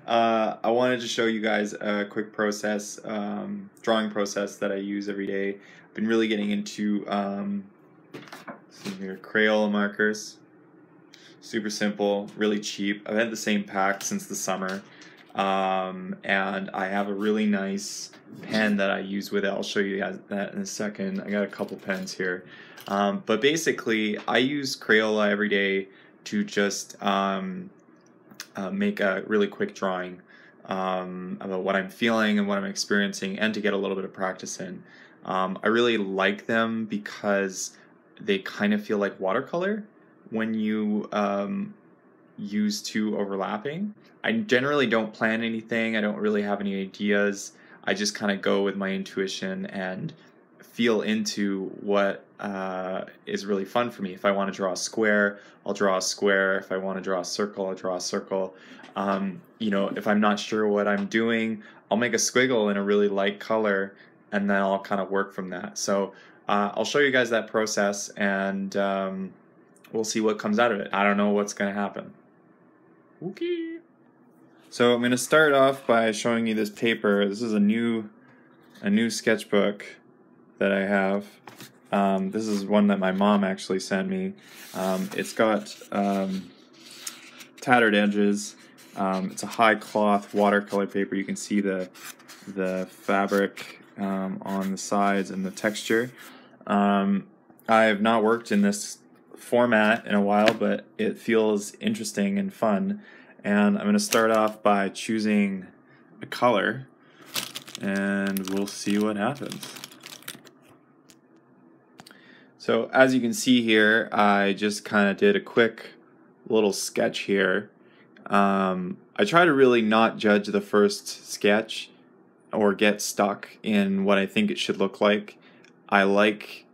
I wanted to show you guys a quick process, drawing process that I use every day. I've been really getting into some here, crayola markers. Super simple, really cheap. I've had the same pack since the summer, and I have a really nice pen that I use with it. I'll show you guys that in a second. I got a couple pens here, but basically I use Crayola every day to just make a really quick drawing about what I'm feeling and what I'm experiencing, and to get a little bit of practice in. I really like them because they kind of feel like watercolor when you use two overlapping. I generally don't plan anything. I don't really have any ideas. I just kind of go with my intuition and feel into what is really fun for me. If I want to draw a square, I'll draw a square. If I want to draw a circle, I'll draw a circle. You know, if I'm not sure what I'm doing, I'll make a squiggle in a really light color, and then I'll kind of work from that. So I'll show you guys that process, and we'll see what comes out of it. I don't know what's going to happen. Okay. So I'm going to start off by showing you this paper. This is a new sketchbook that I have. This is one that my mom actually sent me. It's got tattered edges. It's a high cloth watercolor paper. You can see the fabric on the sides and the texture. I have not worked in this format in a while, but it feels interesting and fun. And I'm going to start off by choosing a color, and we'll see what happens. So as you can see here, I just kind of did a quick little sketch here. I try to really not judge the first sketch or get stuck in what I think it should look like. I like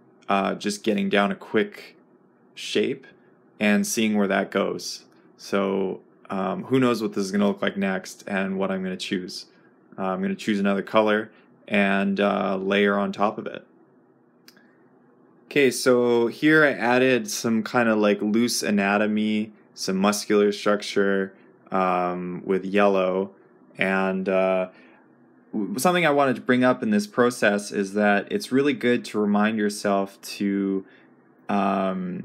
just getting down a quick shape and seeing where that goes. So who knows what this is going to look like next and what I'm going to choose. I'm going to choose another color and layer on top of it. Okay, so here I added some kind of like loose anatomy, some muscular structure with yellow, and something I wanted to bring up in this process is that it's really good to remind yourself to have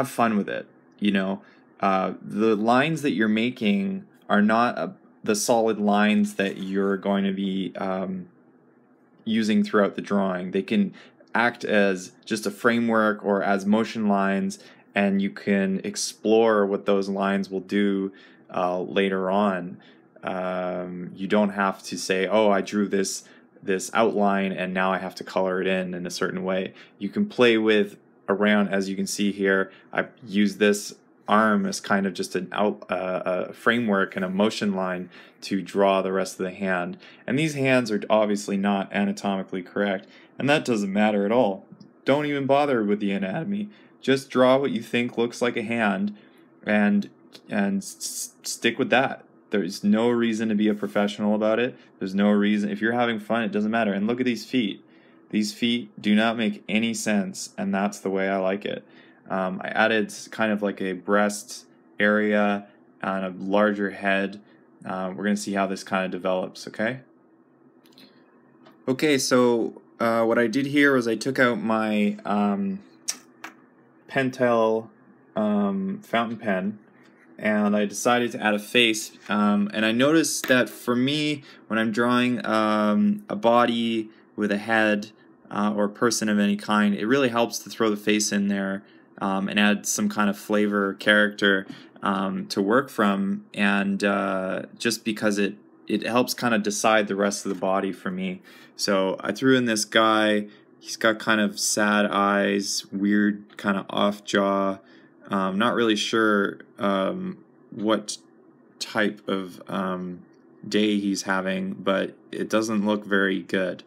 fun with it. You know, the lines that you're making are not the solid lines that you're going to be using throughout the drawing. They can act as just a framework or as motion lines, and you can explore what those lines will do later on. You don't have to say, oh, I drew this outline and now I have to color it in a certain way. You can play with around, as you can see here. I use this arm as kind of just a framework and a motion line to draw the rest of the hand. And these hands are obviously not anatomically correct, and that doesn't matter at all. Don't even bother with the anatomy. Just draw what you think looks like a hand, and stick with that. There's no reason to be a professional about it. There's no reason. If you're having fun, it doesn't matter. And look at these feet. These feet do not make any sense, and that's the way I like it. I added kind of like a breast area and a larger head. We're going to see how this kind of develops, okay? Okay, so what I did here was I took out my Pentel fountain pen, and I decided to add a face, and I noticed that for me, when I'm drawing a body with a head or a person of any kind, it really helps to throw the face in there and add some kind of flavor or character to work from, and just because it helps kind of decide the rest of the body for me. So I threw in this guy. He's got kind of sad eyes, weird kind of off jaw. Not really sure what type of day he's having, but it doesn't look very good.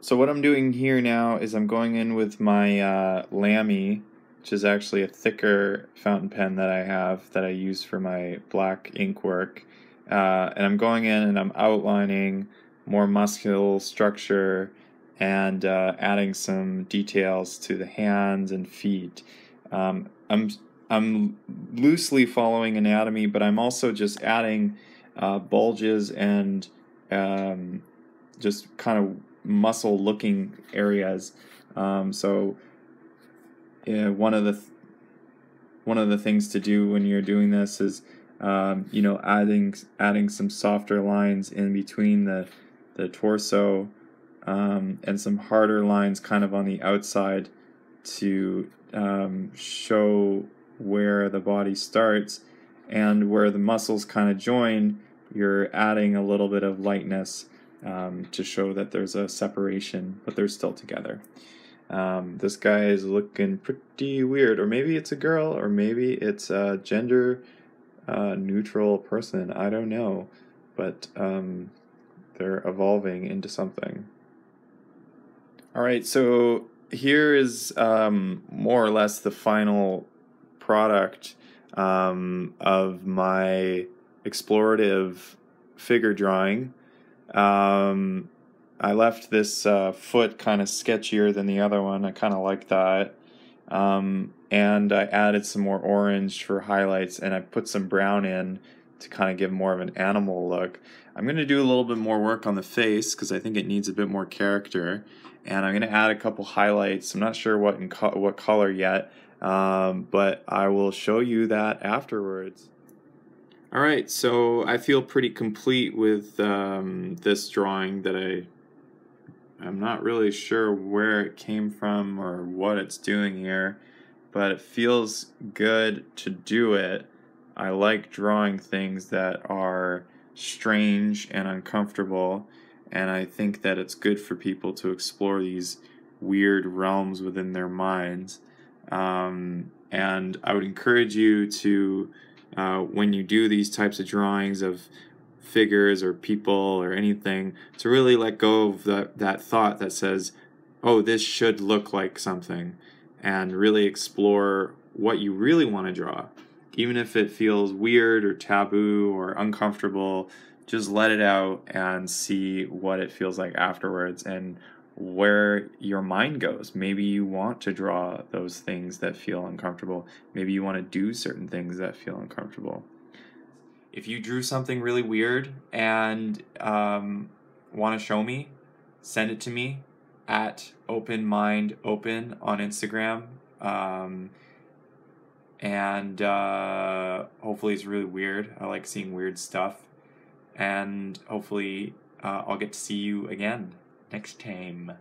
So what I'm doing here now is I'm going in with my Lamy, which is actually a thicker fountain pen that I have that I use for my black ink work. And I'm going in and I'm outlining more muscular structure and adding some details to the hands and feet. I'm I'm loosely following anatomy, but I'm also just adding bulges and just kind of muscle looking areas. So yeah, one of the things to do when you're doing this is adding some softer lines in between the torso, and some harder lines kind of on the outside to show where the body starts, and where the muscles kind of join, you're adding a little bit of lightness to show that there's a separation, but they're still together. This guy is looking pretty weird, or maybe it's a girl, or maybe it's a gender neutral person. I don't know, but they're evolving into something. Alright, so here is more or less the final product of my explorative figure drawing. I left this foot kind of sketchier than the other one. I kind of like that. And I added some more orange for highlights, and I put some brown in to kind of give more of an animal look. I'm going to do a little bit more work on the face because I think it needs a bit more character. And I'm going to add a couple highlights. I'm not sure what color yet, but I will show you that afterwards. Alright, so I feel pretty complete with this drawing that I'm not really sure where it came from or what it's doing here, but it feels good to do it. I like drawing things that are strange and uncomfortable, and I think that it's good for people to explore these weird realms within their minds. And I would encourage you to, when you do these types of drawings of figures or people or anything, to really let go of that thought that says, oh, this should look like something, and really explore what you really want to draw. Even if it feels weird or taboo or uncomfortable, just let it out and see what it feels like afterwards and where your mind goes. Maybe you want to draw those things that feel uncomfortable. Maybe you want to do certain things that feel uncomfortable. If you drew something really weird and want to show me, send it to me at openmindopen on Instagram. And hopefully it's really weird. I like seeing weird stuff. And hopefully I'll get to see you again next time.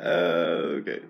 Okay.